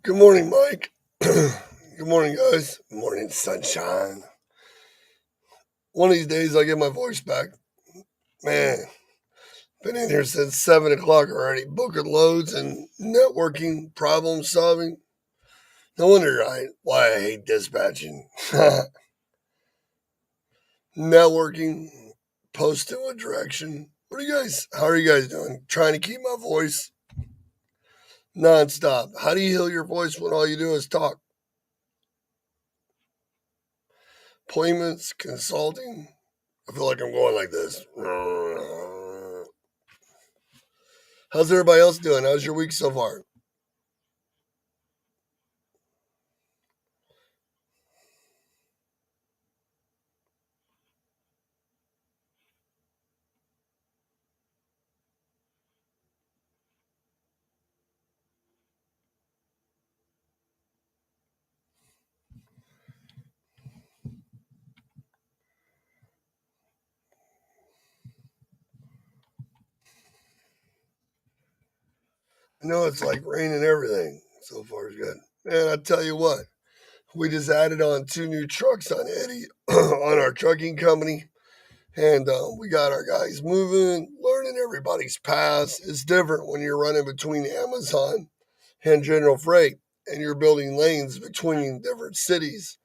Good morning, Mike. Good morning, guys. Morning, sunshine. One of these days, I'll get my voice back. Man, been in here since 7 o'clock already, booking loads and networking, problem solving. No wonder why I hate dispatching. Networking, posting what direction. How are you guys doing? Trying to keep my voice nonstop. How do you heal your voice when all you do is talk? Appointments, consulting. I feel like I'm going like this. How's everybody else doing? How's your week so far? I know it's like rain and everything. So far, is good. And I tell you what, we just added on 2 new trucks on Eddie on our trucking company. And we got our guys moving, learning everybody's paths. It's different when you're running between Amazon and General Freight and you're building lanes between different cities.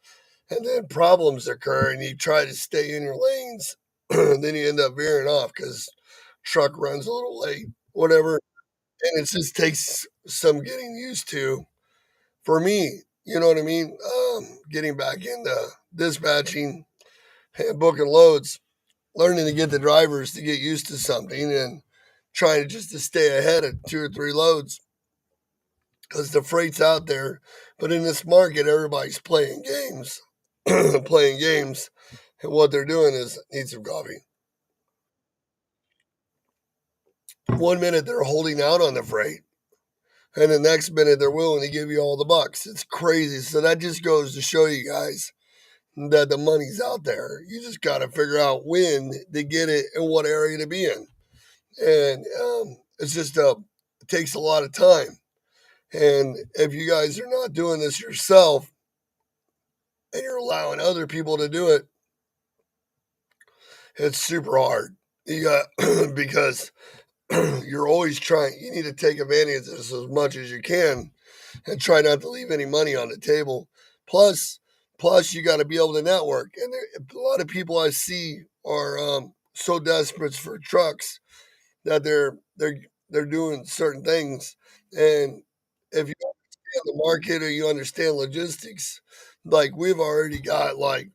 And then problems occur and you try to stay in your lanes. And then you end up veering off because truck runs a little late, whatever. And it just takes some getting used to for me. You know what I mean? Getting back into dispatching and booking loads, learning to get the drivers to get used to something and trying to just to stay ahead of 2 or 3 loads because the freight's out there. But in this market, everybody's playing games, playing games. And what they're doing is need some coffee. 1 minute they're holding out on the freight, and the next minute they're willing to give you all the bucks. It's crazy. So that just goes to show you guys that the money's out there. You just got to figure out when to get it and what area to be in. And it's just it takes a lot of time. And if you guys are not doing this yourself and you're allowing other people to do it, it's super hard. You got because you're always trying. You need to take advantage of this as much as you can and try not to leave any money on the table. Plus, plus you got to be able to network. And a lot of people I see are so desperate for trucks that they're doing certain things. And if you understand the market or you understand logistics, like we've already got like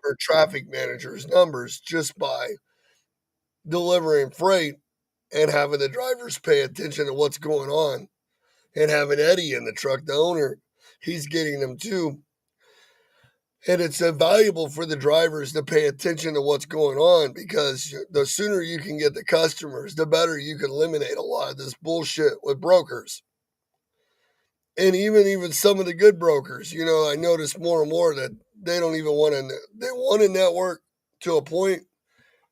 our traffic managers numbers just by delivering freight and having the drivers pay attention to what's going on and having Eddie in the truck, the owner, he's getting them too. And it's valuable for the drivers to pay attention to what's going on because the sooner you can get the customers, the better you can eliminate a lot of this bullshit with brokers. And even some of the good brokers, I notice more and more that they don't even want to. They want to network to a point,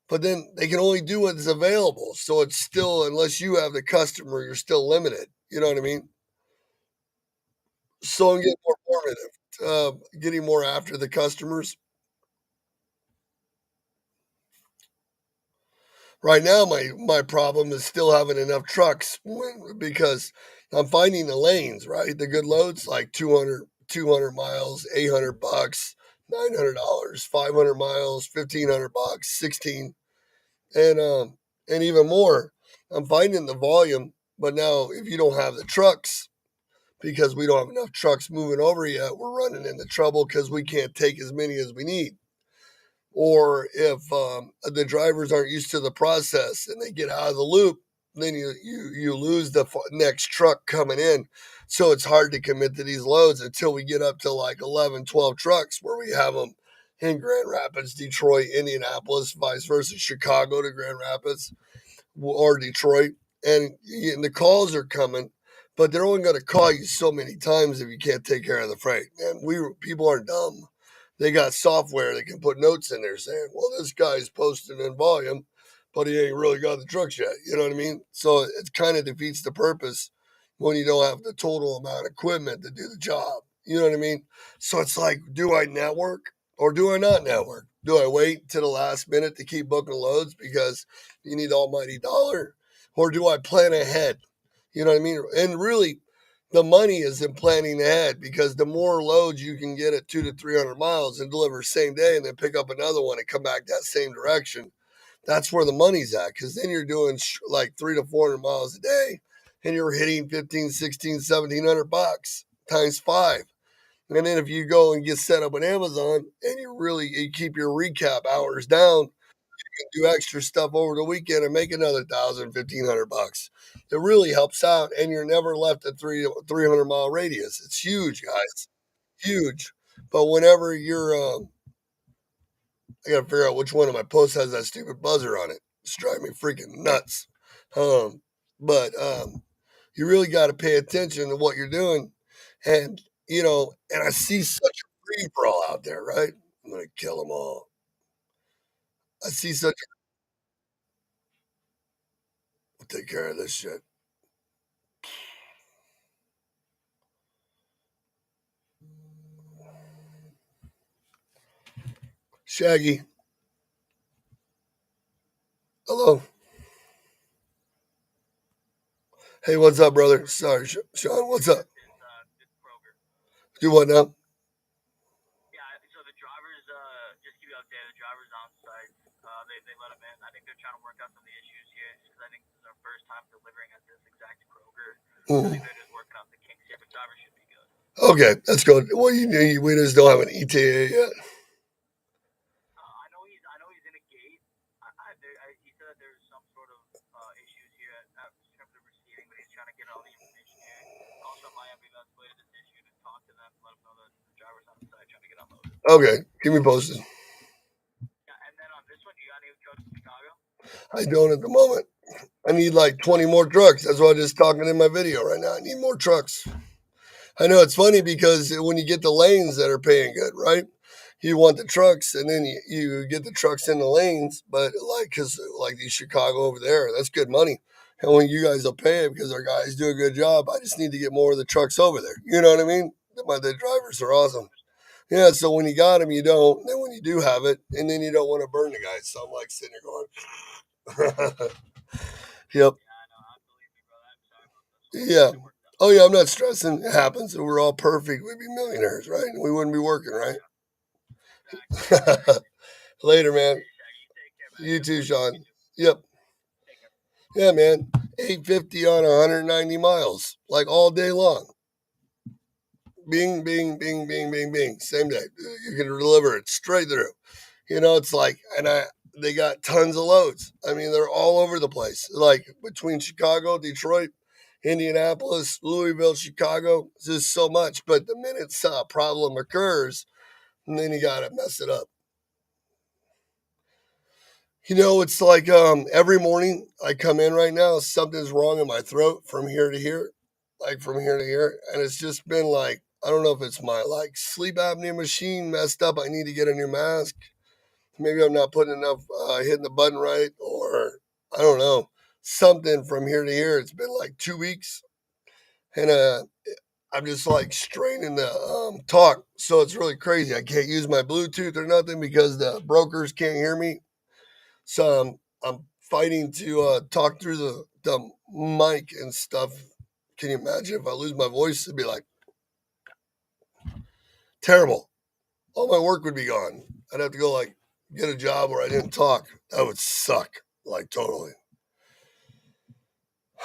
but then they can only do what's available. So it's still, unless you have the customer, you're still limited. You know what I mean? So I'm getting more formative, getting more after the customers. Right now, my problem is still having enough trucks because I'm finding the lanes, right? The good loads like 200 miles, $800, $900, 500 miles, $1,500, 16, and even more. I'm finding the volume, but now if you don't have the trucks, because we don't have enough trucks moving over yet, we're running into trouble because we can't take as many as we need. Or if the drivers aren't used to the process and they get out of the loop, then you lose the next truck coming in. So it's hard to commit to these loads until we get up to like 11, 12 trucks where we have them in Grand Rapids, Detroit, Indianapolis, vice versa, Chicago to Grand Rapids or Detroit. And the calls are coming, but they're only going to call you so many times if you can't take care of the freight. And people aren't dumb. They got software that can put notes in there saying, "Well, this guy's posting in volume, but he ain't really got the trucks yet." You know what I mean? So it kind of defeats the purpose when you don't have the total amount of equipment to do the job. You know what I mean? So it's like, do I network or do I not network? Do I wait to the last minute to keep booking loads because you need the almighty dollar? Or do I plan ahead? You know what I mean? And really, the money is in planning ahead because the more loads you can get at 200 to 300 miles and deliver same day and then pick up another one and come back that same direction, that's where the money's at. Because then you're doing like 300 to 400 miles a day and you're hitting 15, 16, 1700 bucks times five. And then if you go and get set up on Amazon and you keep your recap hours down, do extra stuff over the weekend and make another 1,000, 1,500 bucks. It really helps out, and you're never left at 300 mile radius. It's huge, guys, huge. But whenever I gotta figure out which one of my posts has that stupid buzzer on it. It's driving me freaking nuts. Um, but you really got to pay attention to what you're doing, and and I see such a free for all out there, right? I'm gonna kill them all. I see such. I'll take care of this shit. Shaggy, hello. Hey, what's up, brother? Sorry, Sean. What's up? Do what now? Mm. Okay, that's good. Well, we just don't have an ETA yet. Okay, keep me posted. I don't at the moment. I need like 20 more trucks. That's why I'm just talking in my video right now. I need more trucks. I know it's funny because when you get the lanes that are paying good, right? You want the trucks, and then you get the trucks in the lanes, but because like these Chicago over there, that's good money. And when you guys will pay it because our guys do a good job, I just need to get more of the trucks over there. You know what I mean? The drivers are awesome. Yeah, so when you got them, you don't. And then when you do have it, and then you don't want to burn the guys. So I'm like sitting there going, yep. Yeah. Oh yeah, I'm not stressing. It happens. If we're all perfect, we'd be millionaires, right? We wouldn't be working, right? Later, man. You too, Sean. Yep. Yeah, man. 850 on 190 miles, like all day long. Bing, bing, bing, bing, bing, bing. Same day. You can deliver it straight through. It's like, they got tons of loads. I mean, they're all over the place. Like between Chicago, Detroit, Indianapolis, Louisville, Chicago, it's just so much. But the minute a problem occurs, and then you gotta mess it up. It's like every morning I come in right now, something's wrong in my throat from here to here. like from here to here, and it's just been like I don't know if it's my like sleep apnea machine messed up. I need to get a new mask. Maybe I'm not putting enough hitting the button right, or I don't know something from here to here. It's been like 2 weeks, and I'm just like straining the talk, so it's really crazy. I can't use my Bluetooth or nothing because the brokers can't hear me. So I'm fighting to talk through the mic and stuff. Can you imagine if I lose my voice? It'd be like terrible. All my work would be gone. I'd have to go like get a job where I didn't talk. That would suck. Like totally.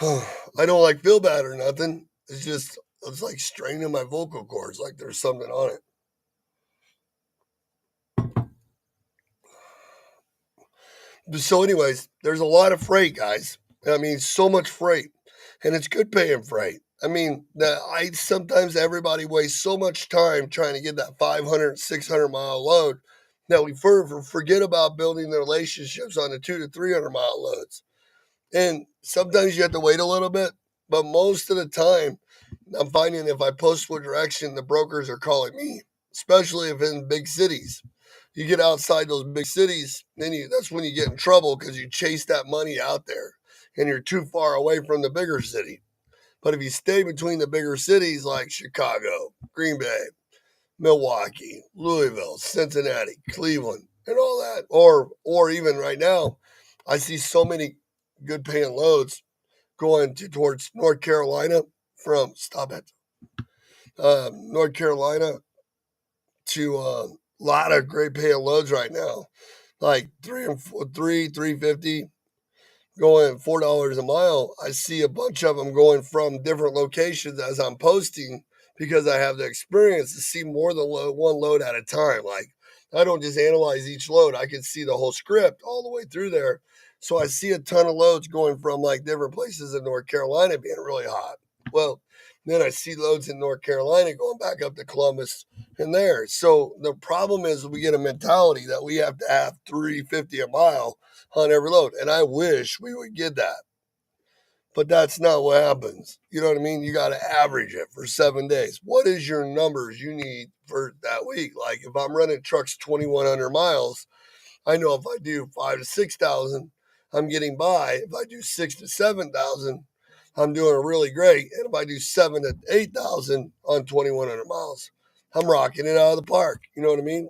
I don't like feel bad or nothing. It's like straining my vocal cords like there's something on it. So, anyways, there's a lot of freight, guys. I mean, so much freight, and it's good paying freight. I mean, I sometimes everybody wastes so much time trying to get that 500, 600 mile load that we forget about building the relationships on the 2 to 300 mile loads. And sometimes you have to wait a little bit, but most of the time, I'm finding if I post what direction, the brokers are calling me, especially if in big cities. You get outside those big cities, that's when you get in trouble because you chase that money out there and you're too far away from the bigger city. But if you stay between the bigger cities like Chicago, Green Bay, Milwaukee, Louisville, Cincinnati, Cleveland, and all that, or even right now, I see so many good paying loads going towards North Carolina from stop it, North Carolina to a lot of great paying loads right now, like 350 going $4 a mile. I see a bunch of them going from different locations as I'm posting because I have the experience to see more than one load at a time. Like I don't just analyze each load; I can see the whole script all the way through there. So I see a ton of loads going from like different places in North Carolina being really hot. Well, then I see loads in North Carolina going back up to Columbus and there. So the problem is we get a mentality that we have to have 350 a mile on every load. And I wish we would get that. But that's not what happens. You know what I mean? You got to average it for 7 days. What is your numbers you need for that week? Like if I'm running trucks 2,100 miles, I know if I do 5 to 6,000, I'm getting by. If I do 6 to 7,000, I'm doing really great. And if I do 7 to 8,000 on 2,100 miles, I'm rocking it out of the park. You know what I mean?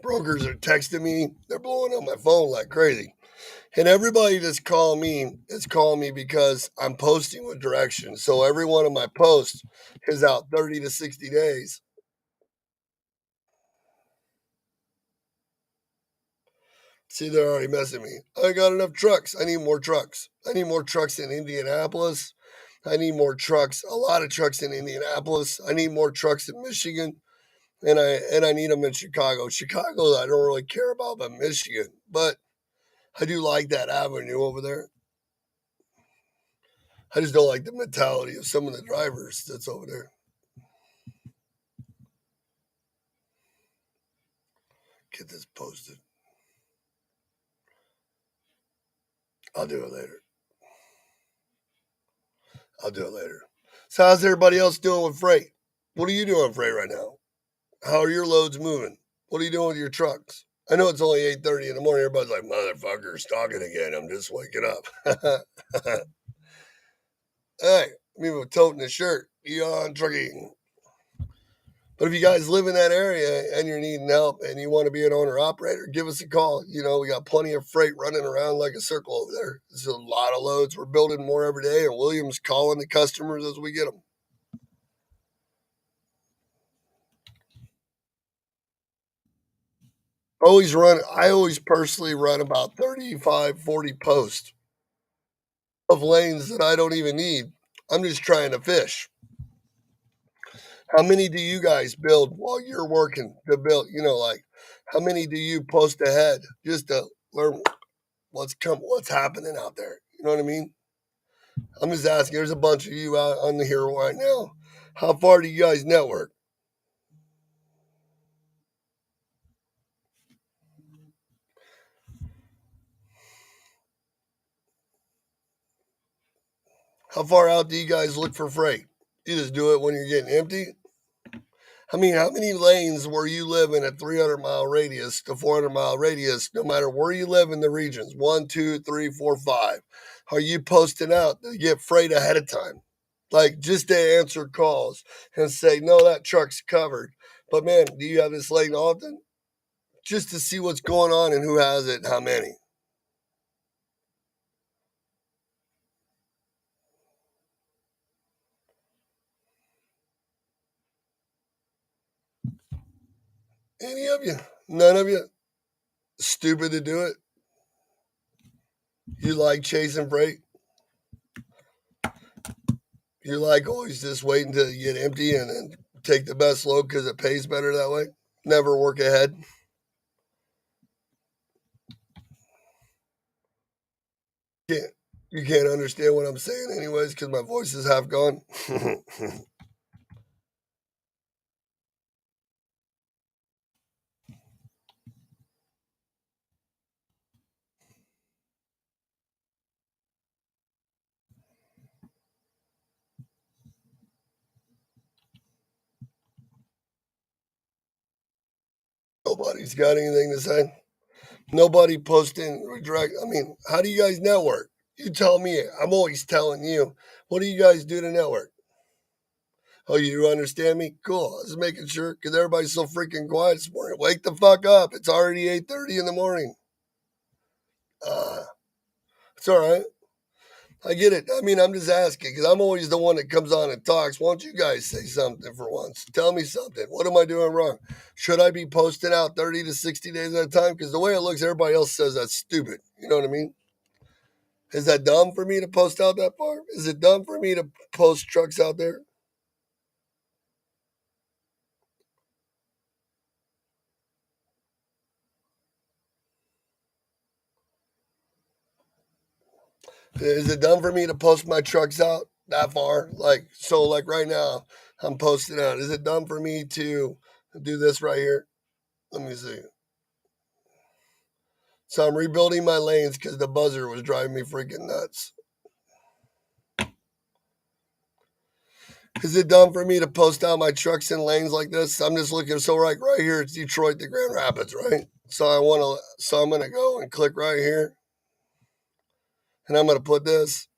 Brokers are texting me. They're blowing up my phone like crazy. And everybody that's calling me is calling me because I'm posting with directions. So every one of my posts is out 30 to 60 days. See, they're already messing me. I got enough trucks. I need more trucks. I need more trucks in Indianapolis. I need more trucks, a lot of trucks in Indianapolis. I need more trucks in Michigan. And I need them in Chicago. Chicago, I don't really care about, but Michigan. But I do like that avenue over there. I just don't like the mentality of some of the drivers that's over there. Get this posted. I'll do it later. I'll do it later. So how's everybody else doing with freight? What are you doing with freight right now? How are your loads moving? What are you doing with your trucks? I know it's only 8:30 in the morning. Everybody's like, motherfucker's talking again. I'm just waking up. Hey, me with toting the shirt. Beyond trucking. But if you guys live in that area and you're needing help and you want to be an owner operator, give us a call. You know, we got plenty of freight running around like a circle over there. There's a lot of loads. We're building more every day, and William's calling the customers as we get them. I always personally run about 35, 40 posts of lanes that I don't even need. I'm just trying to fish. How many do you guys build while you're working to build? You know, like how many do you post ahead just to learn what's happening out there? You know what I mean? I'm just asking. There's a bunch of you out on the here right now. How far do you guys network? How far out do you guys look for freight? You just do it when you're getting empty? I mean, how many lanes where you live in a 300-mile radius to 400-mile radius, no matter where you live in the regions, one, two, three, four, five, are you posting out to get freight ahead of time? Like just to answer calls and say, no, that truck's covered. But man, do you have this lane often? Just to see what's going on and who has it and how many. Any of you? None of you? Stupid to do it? You like chasing freight? You like always just waiting till you get empty and then take the best load because it pays better that way? Never work ahead? Can't, you can't understand what I'm saying anyways because my voice is half gone. Nobody's got anything to say. Nobody posting direct. I mean, how do you guys network? You tell me. I'm always telling you. What do you guys do to network? Oh, you understand me? Cool. I was making sure because everybody's so freaking quiet this morning. Wake the fuck up. It's already 8:30 in the morning. It's all right. I get it. I mean, I'm just asking because I'm always the one that comes on and talks. Why don't you guys say something for once? Tell me something. What am I doing wrong? Should I be posting out 30 to 60 days at a time? Because the way it looks, everybody else says that's stupid. You know what I mean? Is that dumb for me to post out that far? Is it dumb for me to post trucks out there? Is it dumb for me to post my trucks out that far? Like right now, I'm posting out. Is it dumb for me to do this right here? Let me see. So I'm rebuilding my lanes because the buzzer was driving me freaking nuts. Is it dumb for me to post out my trucks in lanes like this? I'm just looking. So right here, it's Detroit to Grand Rapids, right? So I'm gonna go and click right here, and I'm gonna put this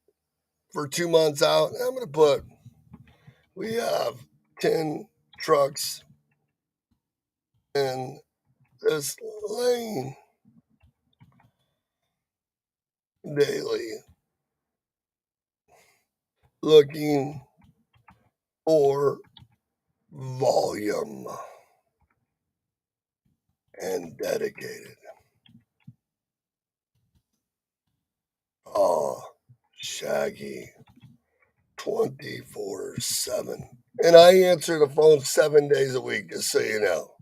for 2 months out. And I'm gonna put we have 10 trucks in this lane daily, looking for volume and dedicated. Oh, Shaggy 24/7. And I answer the phone 7 days a week, just so you know.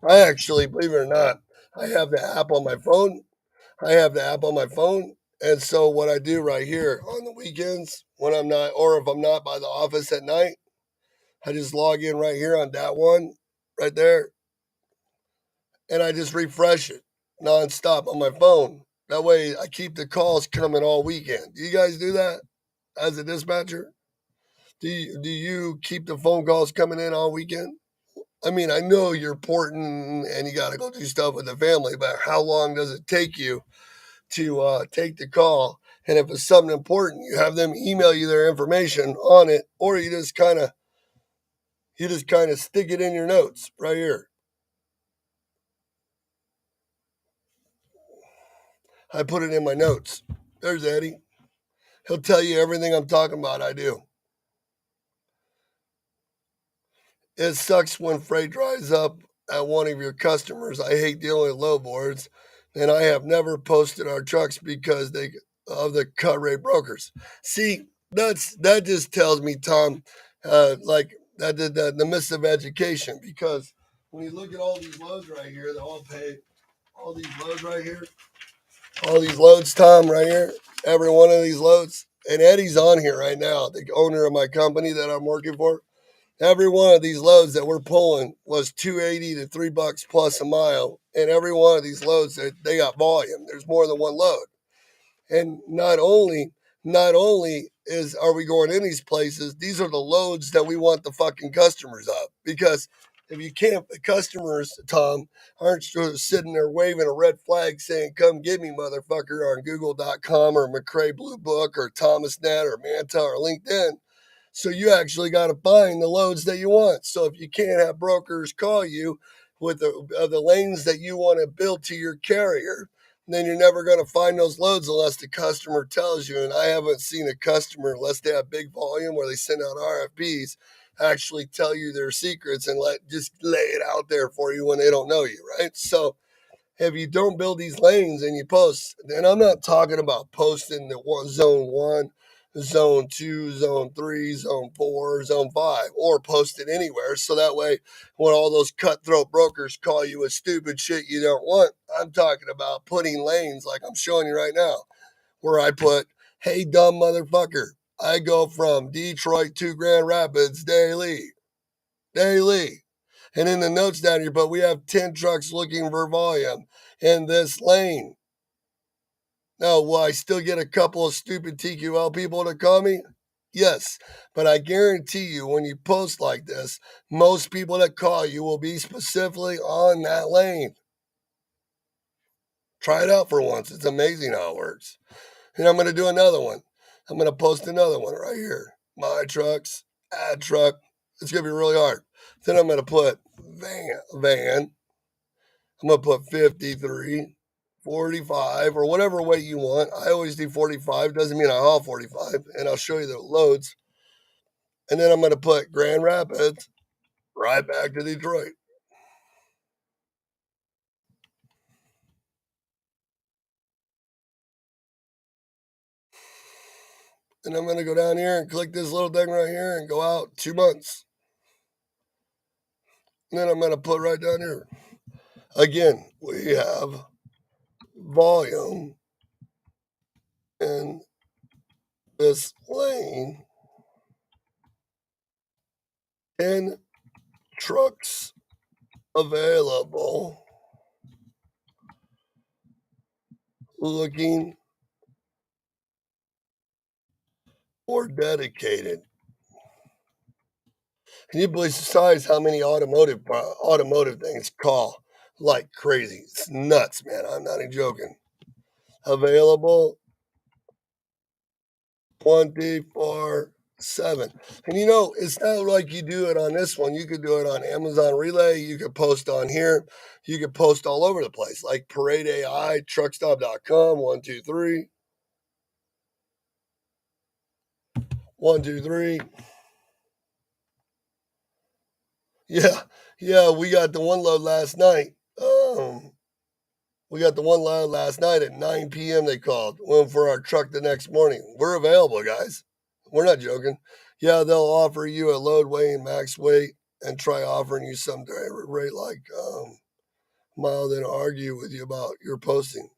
I actually, believe it or not, I have the app on my phone. I have the app on my phone. And so what I do right here on the weekends when I'm not, or if I'm not by the office at night, I just log in right here on that one right there and I just refresh it nonstop on my phone. That way I keep the calls coming all weekend. Do you guys do that as a dispatcher? Do you keep the phone calls coming in all weekend? I mean, I know you're important and you got to go do stuff with the family, but how long does it take you to take the call? And if it's something important, you have them email you their information on it, or you just kind of stick it in your notes right here. I put it in my notes. There's Eddie. He'll tell you everything I'm talking about. I do. It sucks when freight dries up at one of your customers. I hate dealing with lowboards, and I have never posted our trucks because they of the cut rate brokers. See, that just tells me, Tom, like that the miss of education. Because when you look at all these loads right here, they all pay all these loads right here, all these loads, Tom, right here, every one of these loads. And Eddie's on here right now, the owner of my company that I'm working for. Every one of these loads that we're pulling was 280 to $3 plus a mile. And every one of these loads, they got volume. There's more than one load. And not only is, are we going in these places? These are the loads that we want the fucking customers up. Because if you can't, the customers, Tom, aren't sitting there waving a red flag saying, come get me, motherfucker, on Google.com or McRae Blue Book or ThomasNet or Manta or LinkedIn. So you actually got to find the loads that you want. So if you can't have brokers call you with the lanes that you want to build to your carrier, then you're never going to find those loads unless the customer tells you. And I haven't seen a customer, unless they have big volume where they send out RFPs, actually tell you their secrets and just lay it out there for you when they don't know you, right? So if you don't build these lanes and you post, and I'm not talking about posting the zone one, zone two, zone three, zone four, zone five, or post it anywhere. So that way, when all those cutthroat brokers call you with stupid shit you don't want, I'm talking about putting lanes like I'm showing you right now, where I put, hey, dumb motherfucker, I go from Detroit to Grand Rapids daily. Daily. And in the notes down here, but we have 10 trucks looking for volume in this lane. Now, will I still get a couple of stupid TQL people to call me? Yes, but I guarantee you when you post like this, most people that call you will be specifically on that lane. Try it out for once. It's amazing how it works. And I'm going to do another one. I'm going to post another one right here. My trucks, add truck. It's going to be really hard. Then I'm going to put van. I'm going to put 53, 45, or whatever weight you want. I always do 45. Doesn't mean I haul 45. And I'll show you the loads. And then I'm going to put Grand Rapids right back to Detroit. And I'm going to go down here and click this little thing right here and go out 2 months. And then I'm going to put right down here. Again, we have volume in this lane. 10 trucks available looking for dedicated. Can you believe besides how many automotive things call like crazy? It's nuts, man. I'm not even joking. Available 24/7. And you know, it's not like you do it on this one. You could do it on Amazon Relay. You could post on here. You could post all over the place, like Parade AI, truckstop.com, 123. 123. Yeah, yeah, we got the one load last night. We got the one load last night at 9 p.m. They called. Went for our truck the next morning. We're available, guys. We're not joking. Yeah, they'll offer you a load weight and max weight and try offering you some rate like mile, then argue with you about your posting.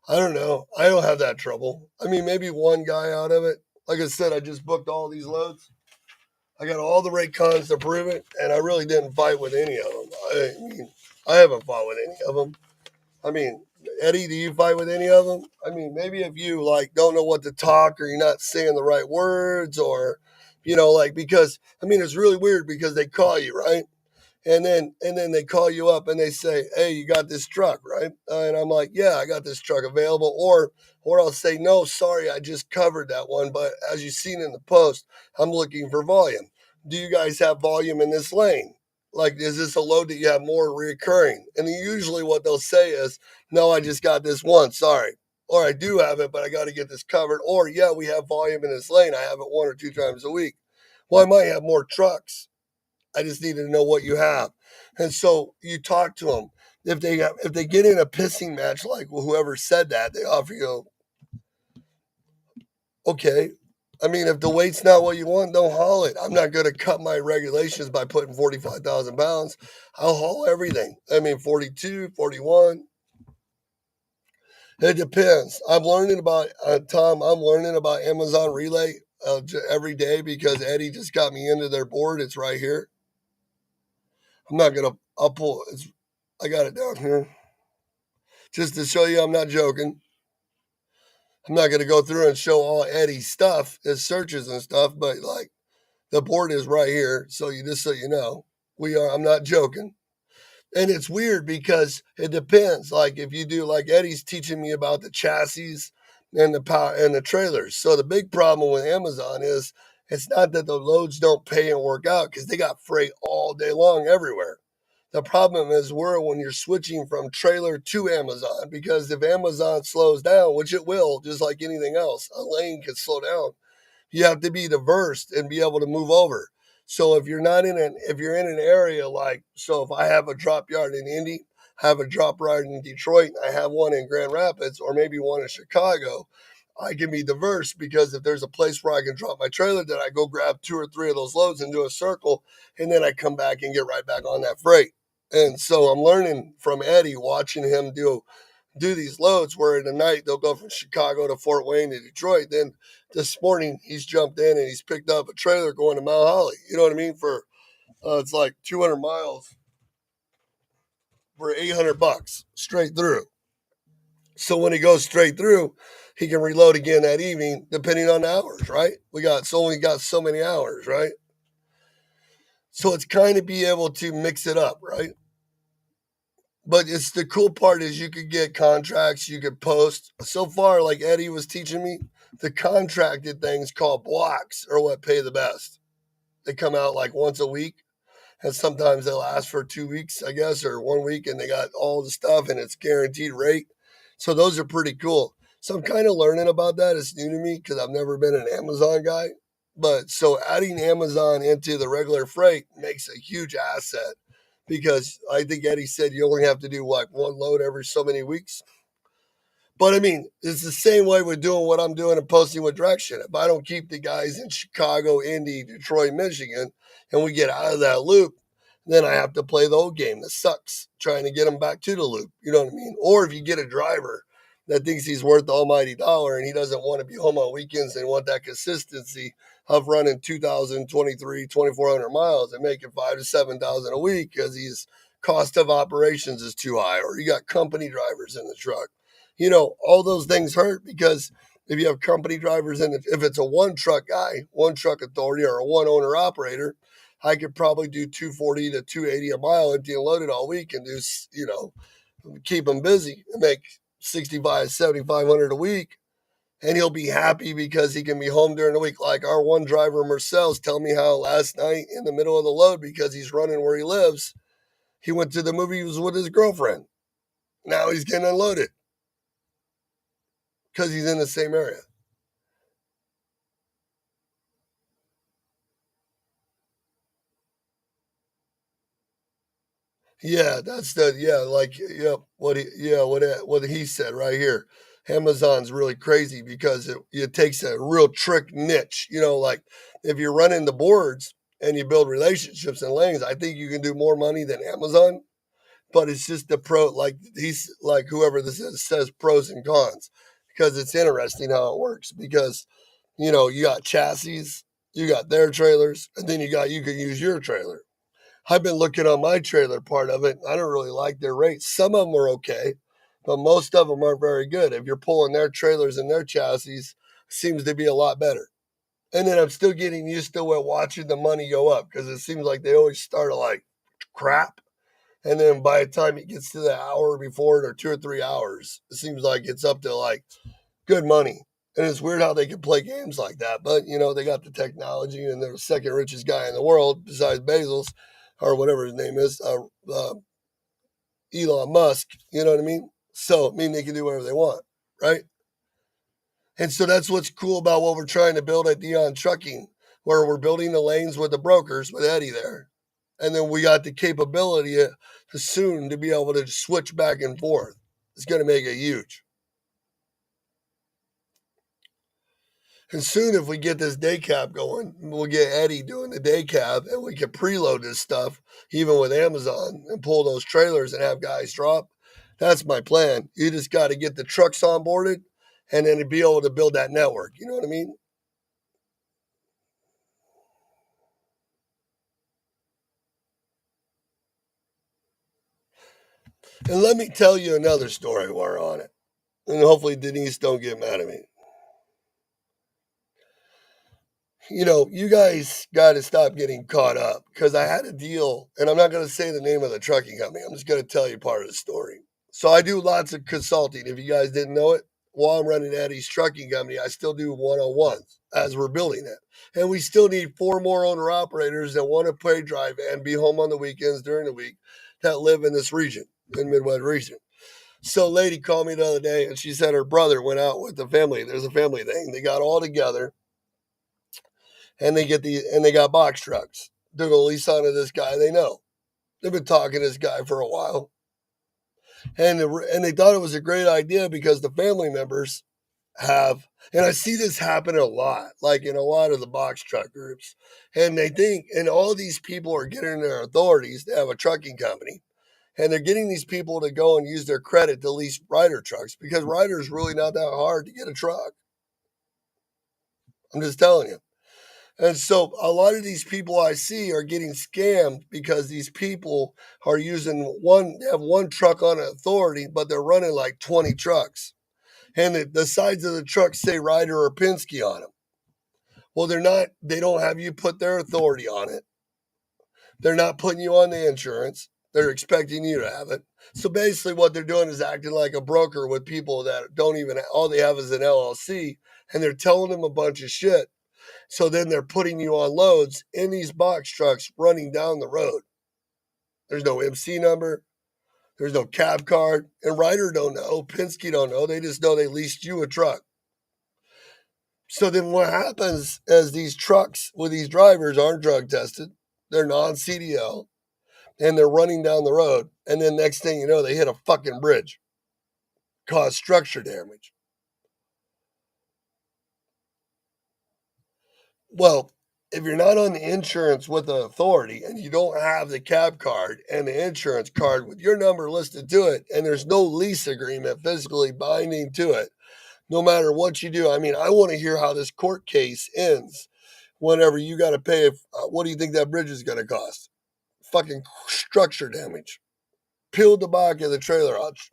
I don't know. I don't have that trouble. I mean, maybe one guy out of it. Like I said, I just booked all these loads. I got all the rate cons to prove it, and I really didn't fight with any of them. I mean, I haven't fought with any of them. I mean, Eddie, do you fight with any of them? I mean, maybe if you like don't know what to talk or you're not saying the right words or, like because I mean it's really weird because they call you right, and then they call you up and they say, hey, you got this truck, right? And I'm like, yeah, I got this truck available. Or I'll say, no, sorry, I just covered that one. But as you've seen in the post, I'm looking for volume. Do you guys have volume in this lane? Like, is this a load that you have more reoccurring? And usually what they'll say is, no, I just got this one, sorry. Or I do have it, but I got to get this covered. Or, yeah, we have volume in this lane. I have it 1 or 2 times a week. Well, I might have more trucks. I just need to know what you have. And so you talk to them. If they get in a pissing match, like whoever said that, they offer you, okay. I mean, if the weight's not what you want, don't haul it. I'm not going to cut my regulations by putting 45,000 pounds. I'll haul everything. I mean, 42, 41. It depends. I'm learning about, Tom, I'm learning about Amazon Relay every day because Eddie just got me into their board. It's right here. I'm not going to, I'll pull, I got it down here. Just to show you I'm not joking. I'm not going to go through and show all Eddie's stuff, his searches and stuff, but like the board is right here. So you just so you know, I'm not joking. And it's weird because it depends. Like if you do like Eddie's teaching me about the chassis and the power and the trailers. So the big problem with Amazon is it's not that the loads don't pay and work out because they got freight all day long everywhere. The problem is when you're switching from trailer to Amazon, because if Amazon slows down, which it will, just like anything else, a lane can slow down. You have to be diverse and be able to move over. So if you're in an area like, so if I have a drop yard in Indy, have a drop yard in Detroit, I have one in Grand Rapids, or maybe one in Chicago, I can be diverse because if there's a place where I can drop my trailer, then I go grab two or three of those loads and do a circle, and then I come back and get right back on that freight. And so I'm learning from Eddie, watching him do these loads where in the night they'll go from Chicago to Fort Wayne to Detroit. Then this morning he's jumped in and he's picked up a trailer going to Mount Holly. You know what I mean? For it's like 200 miles for $800 straight through. So when he goes straight through, he can reload again that evening, depending on the hours, right? We got so many hours, right? So it's kind of be able to mix it up, right? But it's the cool part is you could get contracts, you could post. So far, like Eddie was teaching me, the contracted things called blocks are what pay the best. They come out like once a week, and sometimes they last for 2 weeks, I guess, or 1 week, and they got all the stuff and it's guaranteed rate. So those are pretty cool. So I'm kind of learning about that. It's new to me because I've never been an Amazon guy. But so adding Amazon into the regular freight makes a huge asset because I think Eddie said you only have to do like one load every so many weeks. But I mean, it's the same way with doing what I'm doing and posting with Direction. If I don't keep the guys in Chicago, Indy, Detroit, Michigan, and we get out of that loop, then I have to play the old game that sucks, trying to get them back to the loop. You know what I mean? Or if you get a driver that thinks he's worth the almighty dollar and he doesn't want to be home on weekends and want that consistency of running 2,023, 2,400 miles and making 5 to 7,000 a week because his cost of operations is too high, or you got company drivers in the truck. All those things hurt because if you have company drivers in it, if it's a one truck guy, one truck authority, or a one owner operator, I could probably do 240 to 280 a mile empty and loaded all week and keep him busy and make 65, 7,500 a week. And he'll be happy because he can be home during the week. Like our one driver, Marcel's, tell me how last night in the middle of the load, because he's running where he lives, he went to the movies with his girlfriend. Now he's getting unloaded because he's in the same area. Yeah, what he said right here. Amazon's really crazy because it takes a real trick niche. Like if you're running the boards and you build relationships and lanes, I think you can do more money than Amazon. But it's just the pro, like he's like whoever this is says pros and cons because it's interesting how it works because you got chassis, you got their trailers, and then you can use your trailer. I've been looking on my trailer part of it. I don't really like their rates. Some of them are okay, but most of them aren't very good. If you're pulling their trailers and their chassis, seems to be a lot better. And then I'm still getting used to watching the money go up because it seems like they always start at like crap. And then by the time it gets to the hour before it or 2 or 3 hours, it seems like it's up to like good money. And it's weird how they can play games like that. But, they got the technology and they're the second richest guy in the world besides Bezos or whatever his name is, Elon Musk. You know what I mean? So, they can do whatever they want, right? And so that's what's cool about what we're trying to build at Dion Trucking, where we're building the lanes with the brokers with Eddie there. And then we got the capability to soon to be able to switch back and forth. It's going to make it huge. And soon, if we get this day cab going, we'll get Eddie doing the day cab and we can preload this stuff, even with Amazon, and pull those trailers and have guys drop. That's my plan. You just got to get the trucks onboarded and then be able to build that network. You know what I mean? And let me tell you another story while we're on it. And hopefully Denise don't get mad at me. You guys got to stop getting caught up because I had a deal, and I'm not going to say the name of the trucking company. I'm just going to tell you part of the story. So I do lots of consulting. If you guys didn't know it, while I'm running Eddie's trucking company, I still do one-on-ones as we're building it. And we still need 4 more owner operators that want to play drive and be home on the weekends during the week that live in this region, in Midwest region. So, a lady called me the other day and she said her brother went out with the family. There's a family thing. They got all together and they got box trucks. They're gonna lease onto this guy they know. They've been talking to this guy for a while, and they thought it was a great idea because the family members have, and I see this happen a lot, like in a lot of the box truck groups, and they think, and all these people are getting their authorities. They have a trucking company, and they're getting these people to go and use their credit to lease rider trucks because rider is really not that hard to get a truck. I'm just telling you. And so a lot of these people I see are getting scammed because these people are they have one truck on authority, but they're running like 20 trucks. And the sides of the trucks say Ryder or Penske on them. Well, they don't have you put their authority on it. They're not putting you on the insurance. They're expecting you to have it. So basically what they're doing is acting like a broker with people that don't even, all they have is an LLC, and they're telling them a bunch of shit. So then they're putting you on loads in these box trucks running down the road. There's no MC number. There's no cab card. And Ryder don't know. Penske don't know. They just know they leased you a truck. So then what happens is these trucks with these drivers aren't drug tested. They're non-CDL. And they're running down the road. And then next thing you know, they hit a fucking bridge. Cause structure damage. Well, if you're not on the insurance with the authority and you don't have the cab card and the insurance card with your number listed to it, and there's no lease agreement physically binding to it, no matter what you do, I mean, I want to hear how this court case ends whenever you got to pay. What do you think that bridge is going to cost? Fucking structure damage. Peeled the back of the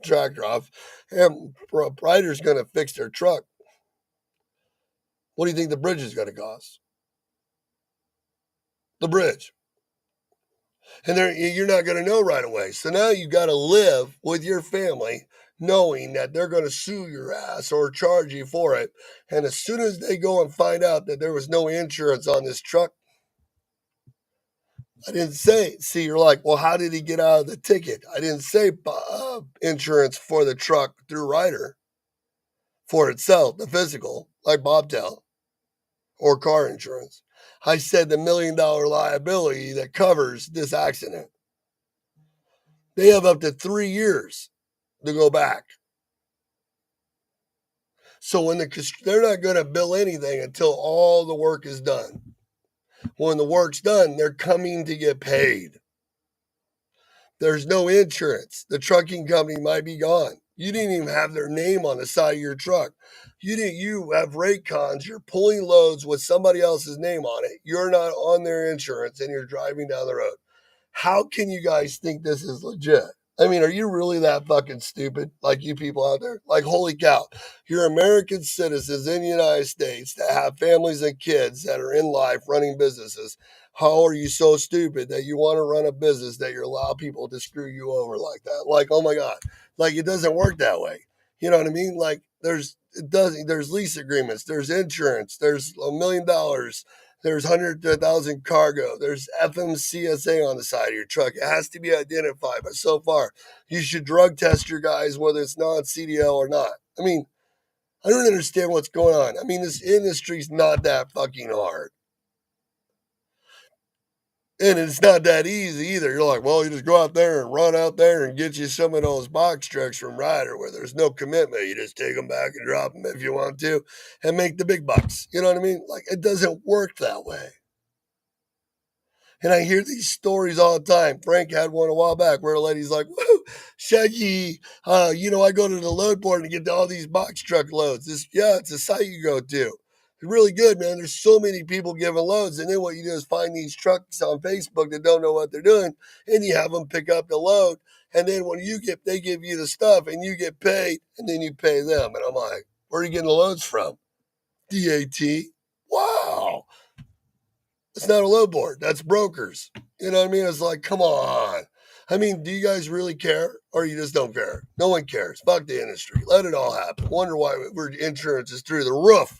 tractor off, and Ryder's going to fix their truck. What do you think the bridge is going to cost? The bridge. And you're not going to know right away. So now you got to live with your family knowing that they're going to sue your ass or charge you for it. And as soon as they go and find out that there was no insurance on this truck, I didn't say, see, you're like, well, how did he get out of the ticket? I didn't say insurance for the truck through Ryder for itself, the physical, like Bobtail or car insurance. I said the $1 million liability that covers this accident. They have up to 3 years to go back. So they're not going to bill anything until all the work is done. When the work's done, they're coming to get paid. There's no insurance. The trucking company might be gone. You didn't even have their name on the side of your truck. You have rate cons. You're pulling loads with somebody else's name on it. You're not on their insurance and you're driving down the road. How can you guys think this is legit? I mean, are you really that fucking stupid? Like you people out there? Like, holy cow. You're American citizens in the United States that have families and kids that are in life running businesses. How are you so stupid that you want to run a business that you allow people to screw you over like that? Like, oh my God. Like, it doesn't work that way. You know what I mean? Like, there's lease agreements, there's insurance, there's $1 million, there's 100 to 1,000 cargo. There's FMCSA on the side of your truck. It has to be identified. But so far, you should drug test your guys, whether it's non-CDL or not. I mean, I don't understand what's going on. I mean, this industry's not that fucking hard. And it's not that easy either. You're like, well, you just go out there and run out there and get you some of those box trucks from Ryder where there's no commitment. You just take them back and drop them if you want to and make the big bucks. You know what I mean? Like, it doesn't work that way. And I hear these stories all the time. Frank had one a while back where a lady's like, woo, Shaggy, I go to the load board and get all these box truck loads. It's a site you go to. It's really good, man. There's so many people giving loads. And then what you do is find these trucks on Facebook that don't know what they're doing. And you have them pick up the load. And then when they give you the stuff and you get paid and then you pay them. And I'm like, where are you getting the loads from? DAT. Wow. It's not a load board. That's brokers. You know what I mean? It's like, come on. I mean, do you guys really care or you just don't care? No one cares. Fuck the industry. Let it all happen. Wonder why insurance is through the roof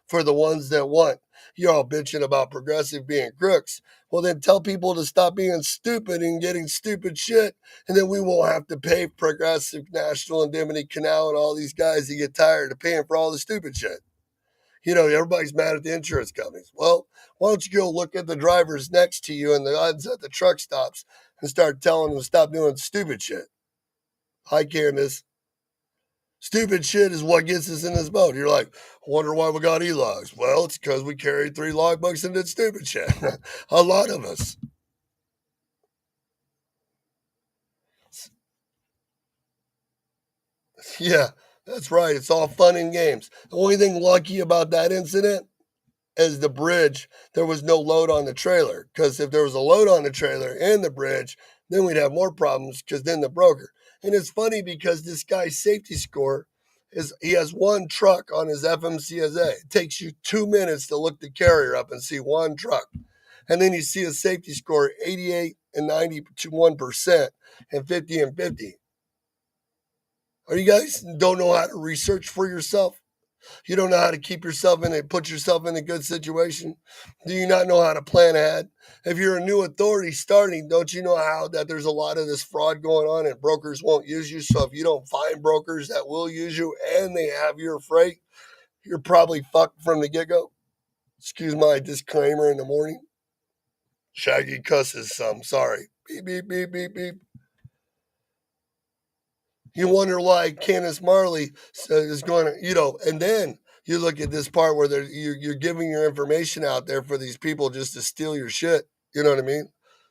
for the ones that want. You're all bitching about Progressive being crooks. Well, then tell people to stop being stupid and getting stupid shit, and then we won't have to pay Progressive, National Indemnity, Canal, and all these guys that get tired of paying for all the stupid shit. You know, everybody's mad at the insurance companies. Well, why don't you go look at the drivers next to you and the odds at the truck stops and start telling them to stop doing stupid shit? Hi, Candace. Stupid shit is what gets us in this boat. You're like, wonder why we got e-logs. Well, it's because we carried 3 logbooks and did stupid shit. A lot of us. Yeah, that's right. It's all fun and games. The only thing lucky about that incident as the bridge, there was no load on the trailer. Because if there was a load on the trailer and the bridge, then we'd have more problems because then the broker. And it's funny because this guy's safety score is he has one truck on his FMCSA. It takes you 2 minutes to look the carrier up and see one truck. And then you see a safety score 88 and 91% and 50 and 50. Are you guys don't know how to research for yourself? You don't know how to keep yourself in it, put yourself in a good situation? Do you not know how to plan ahead? If you're a new authority starting, don't you know how that there's a lot of this fraud going on and brokers won't use you? So if you don't find brokers that will use you and they have your freight, you're probably fucked from the get-go. Excuse my disclaimer in the morning. Shaggy cusses some. Sorry. Beep, beep, beep, beep, beep. You wonder why Candace Marley is going to, and then you look at this part where you're giving your information out there for these people just to steal your shit. You know what I mean?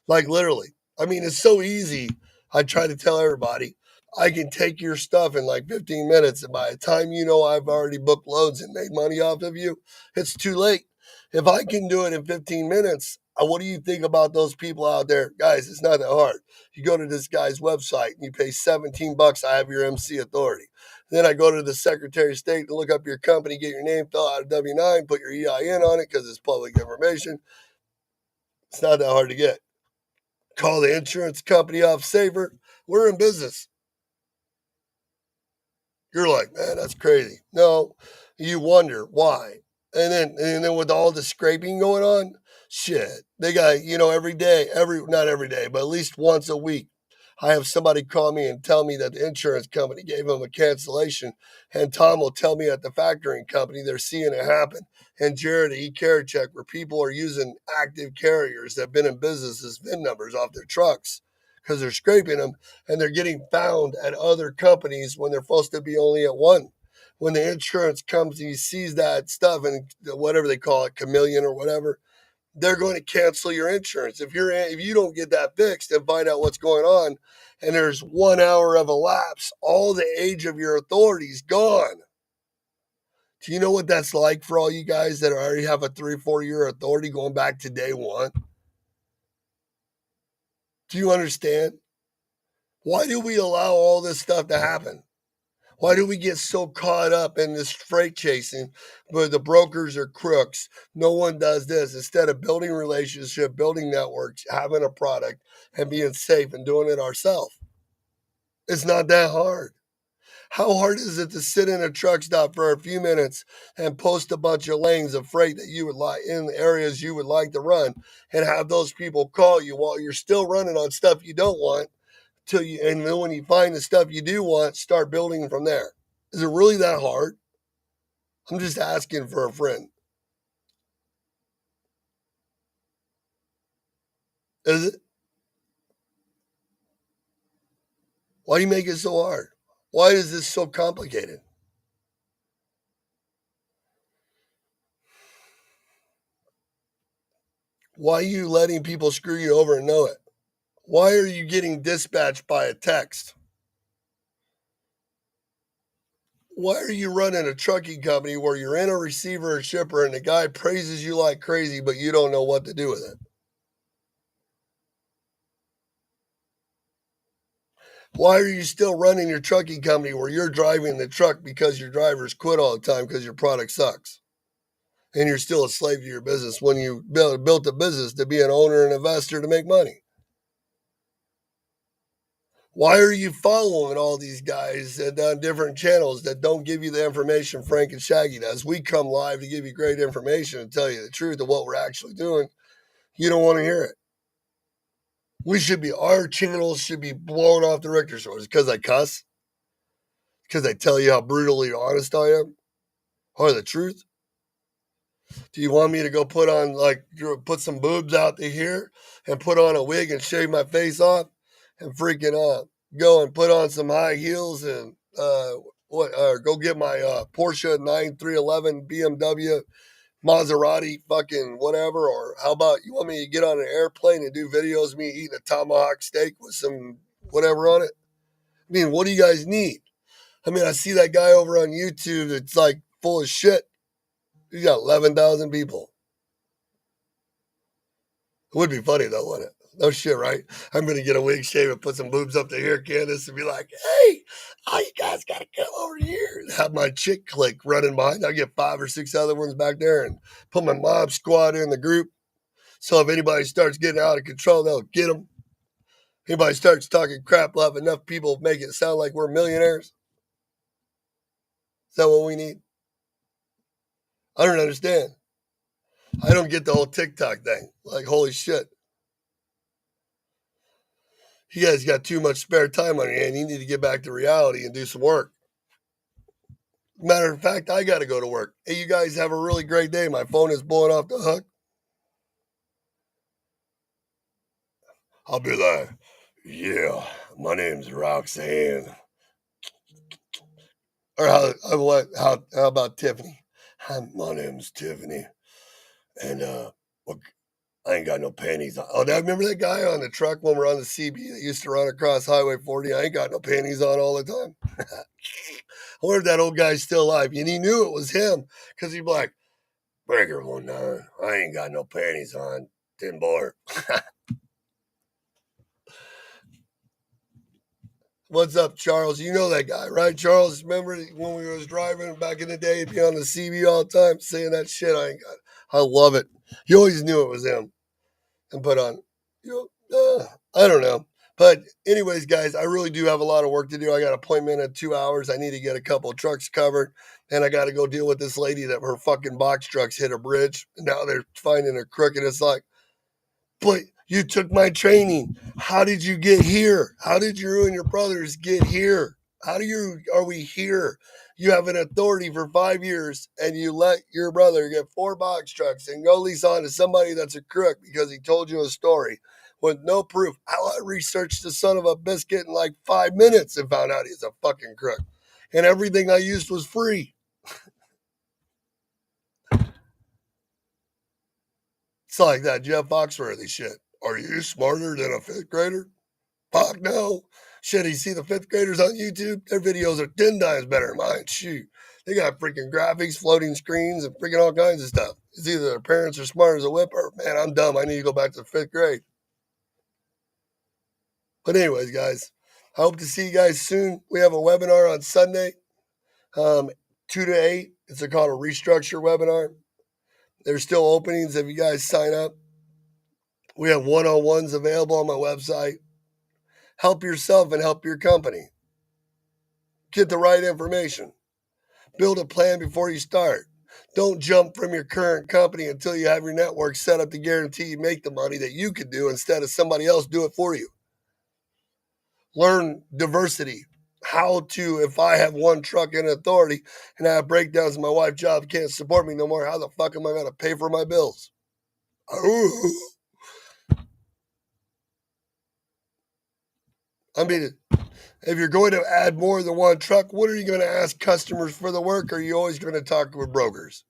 Like literally. I mean, it's so easy. I try to tell everybody, I can take your stuff in like 15 minutes. And by the time you know I've already booked loads and made money off of you, it's too late. If I can do it in 15 minutes, what do you think about those people out there? Guys, it's not that hard. You go to this guy's website and you pay $17. I have your MC authority. Then I go to the Secretary of State to look up your company, get your name, fill out a W-9, put your EIN on it because it's public information. It's not that hard to get. Call the insurance company off saver. We're in business. You're like, man, that's crazy. No, you wonder why. And then with all the scraping going on, shit, they got, every day, not every day, but at least once a week, I have somebody call me and tell me that the insurance company gave them a cancellation. And Tom will tell me at the factoring company they're seeing it happen. And Jared at eCarrier Check, where people are using active carriers that have been in business as VIN numbers off their trucks because they're scraping them and they're getting found at other companies when they're supposed to be only at one. When the insurance comes and he sees that stuff and whatever they call it, chameleon or whatever, they're going to cancel your insurance. If you don't get that fixed and find out what's going on, and there's 1 hour of a lapse, all the age of your authority is gone. Do you know what that's like for all you guys that already have a 3 or 4 year authority going back to day one? Do you understand? Why do we allow all this stuff to happen? Why do we get so caught up in this freight chasing where the brokers are crooks? No one does this. Instead of building relationship, building networks, having a product, and being safe and doing it ourselves. It's not that hard. How hard is it to sit in a truck stop for a few minutes and post a bunch of lanes of freight that you would like in areas you would like to run and have those people call you while you're still running on stuff you don't want and then when you find the stuff you do want, start building from there. Is it really that hard? I'm just asking for a friend. Is it? Why do you make it so hard? Why is this so complicated? Why are you letting people screw you over and know it? Why are you getting dispatched by a text? Why are you running a trucking company where you're in a receiver or shipper and the guy praises you like crazy, but you don't know what to do with it? Why are you still running your trucking company where you're driving the truck because your drivers quit all the time because your product sucks? and you're still a slave to your business when you built a business to be an owner and investor to make money. Why are you following all these guys on different channels that don't give you the information Frank and Shaggy does? We come live to give you great information and tell you the truth of what we're actually doing. You don't want to hear it. Our channels should be blown off the Richter scales because I cuss, because I tell you how brutally honest I am, or the truth. Do you want me to go put some boobs out to here and put on a wig and shave my face off and freaking go and put on some high heels and go get my Porsche 9311 BMW Maserati fucking whatever? Or how about you want me to get on an airplane and do videos of me eating a tomahawk steak with some whatever on it? I mean, what do you guys need? I mean, I see that guy over on YouTube that's like full of shit. He's got 11,000 people. It would be funny though, wouldn't it? No shit, right? I'm gonna get a wig shave and put some boobs up to here, Candace, and be like, "Hey, all you guys gotta come over here." And have my chick clique running behind. I'll get 5 or 6 other ones back there and put my mob squad in the group. So if anybody starts getting out of control, they'll get them. Anybody starts talking crap, we'll have enough people make it sound like we're millionaires. Is that what we need? I don't understand. I don't get the whole TikTok thing. Like, holy shit. You guys got too much spare time on your hand. You need to get back to reality and do some work. Matter of fact, I got to go to work. Hey, you guys have a really great day. My phone is blowing off the hook. I'll be like, yeah, my name's Roxanne. Or how about Tiffany? Hi, my name's Tiffany. And look, I ain't got no panties on. Oh, I remember that guy on the truck when we're on the CB that used to run across Highway 40? I ain't got no panties on all the time. I wonder if that old guy's still alive. And he knew it was him because he'd be like, Breaker 19, I ain't got no panties on. Tin boy. What's up, Charles? You know that guy, right, Charles? Remember when we was driving back in the day, he'd be on the CB all the time saying that shit? I love it. You always knew it was him. And put on, I don't know. But anyways, guys, I really do have a lot of work to do. I got an appointment in 2 hours. I need to get a couple of trucks covered. And I got to go deal with this lady that her fucking box trucks hit a bridge. And now they're finding her crook. And it's like, but you took my training. How did you get here? How did you and your brothers get here? Are we here? You have an authority for 5 years and you let your brother get 4 box trucks and go lease on to somebody that's a crook because he told you a story with no proof. I researched the son of a biscuit in like 5 minutes and found out he's a fucking crook. And everything I used was free. It's like that Jeff Foxworthy shit. Are you smarter than a 5th grader? Fuck no. Shit, you see the 5th graders on YouTube? Their videos are 10 times better than mine. Shoot. They got freaking graphics, floating screens, and freaking all kinds of stuff. It's either their parents are smart as a whip or, man, I'm dumb. I need to go back to the 5th grade. But anyways, guys, I hope to see you guys soon. We have a webinar on Sunday, 2 to 8. It's called a restructure webinar. There's still openings if you guys sign up. We have one-on-ones available on my website. Help yourself and help your company. Get the right information. Build a plan before you start. Don't jump from your current company until you have your network set up to guarantee you make the money that you could do instead of somebody else do it for you. Learn diversity. How to, if I have one truck in authority and I have breakdowns and my wife's job can't support me no more, how the fuck am I going to pay for my bills? I mean, if you're going to add more than one truck, what are you going to ask customers for the work? Or are you always going to talk with brokers?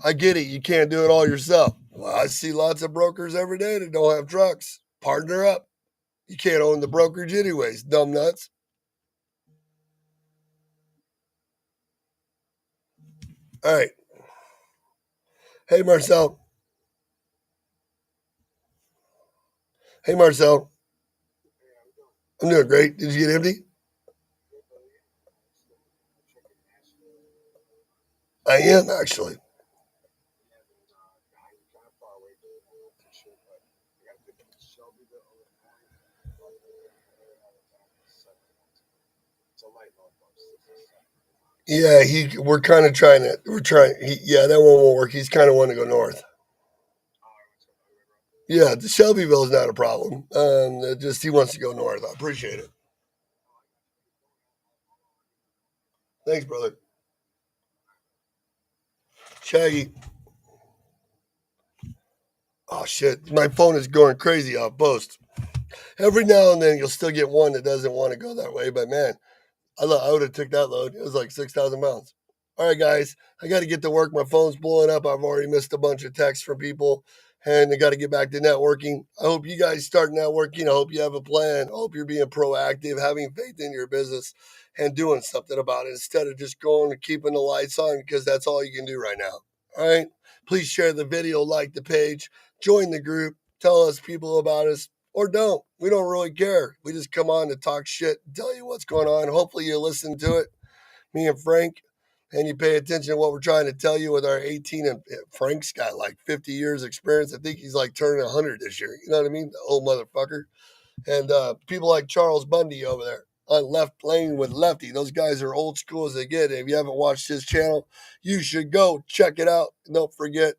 I get it. You can't do it all yourself. Well, I see lots of brokers every day that don't have trucks. Partner up. You can't own the brokerage anyways, dumb nuts. All right. Hey, Marcel. Hey, Marcel. I'm doing great. Did you get empty? I am actually. Yeah, we're kind of trying to. We're trying. Yeah, that one won't work. He's kind of wanting to go north. Yeah, the Shelbyville is not a problem. Just he wants to go north. I appreciate it. Thanks, brother. Shaggy. Oh shit, my phone is going crazy off post. Every now and then you'll still get one that doesn't want to go that way, but man, I would have took that load. It was like 6,000 pounds. All right, guys, I got to get to work. My phone's blowing up. I've already missed a bunch of texts from people, and I got to get back to networking. I hope you guys start networking. I hope you have a plan. I hope you're being proactive, having faith in your business, and doing something about it instead of just going and keeping the lights on because that's all you can do right now. All right. Please share the video, like the page, join the group, tell us people about us, or don't. We don't really care. We just come on to talk shit, tell you what's going on. Hopefully you listen to it, me and Frank, and you pay attention to what we're trying to tell you with our 18. And Frank's got like 50 years experience. I think he's like turning 100 this year. You know what I mean? The old motherfucker. And people like Charles Bundy over there on Left Lane with Lefty. Those guys are old school as they get. If you haven't watched his channel, you should go check it out. And don't forget,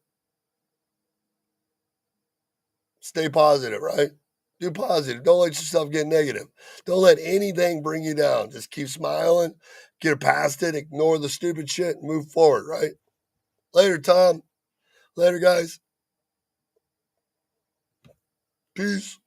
stay positive, right? Do positive. Don't let yourself get negative. Don't let anything bring you down. Just keep smiling, get past it, ignore the stupid shit, and move forward, right? Later, Tom. Later, guys. Peace.